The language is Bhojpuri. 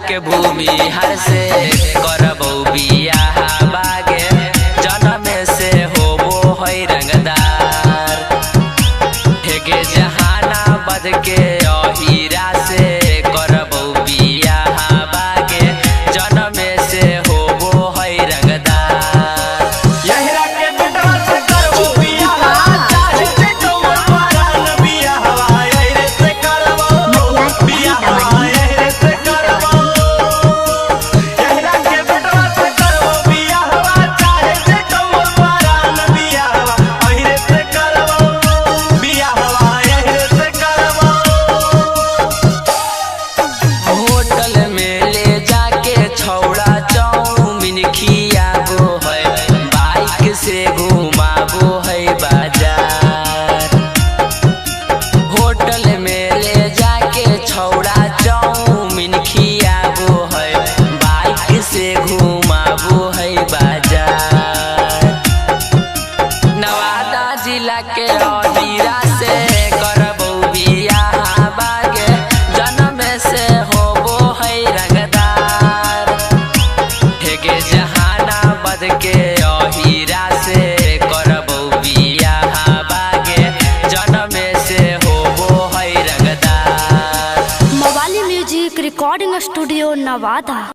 के भूमि हर से करबो बियाह बागे जन्म से होबो है रंगदार हेगे जहानाबाद के हीरा से करबो बियाह बागे जन्म से होबो है रंगदार यहिरा के बेटा से करबो बियाह चाहे से कौन परान बियाह यहिरे से करबो बियाह यहिरे से करबो के हीरा से करबो बियाह बागे जन्म से होबो है रंगदार हेगे जहानाबाद के हीरा से करबो बियाह बागे जन्म से होबो है रंगदार। मवाली म्यूजिक रिकॉर्डिंग स्टूडियो नवादा।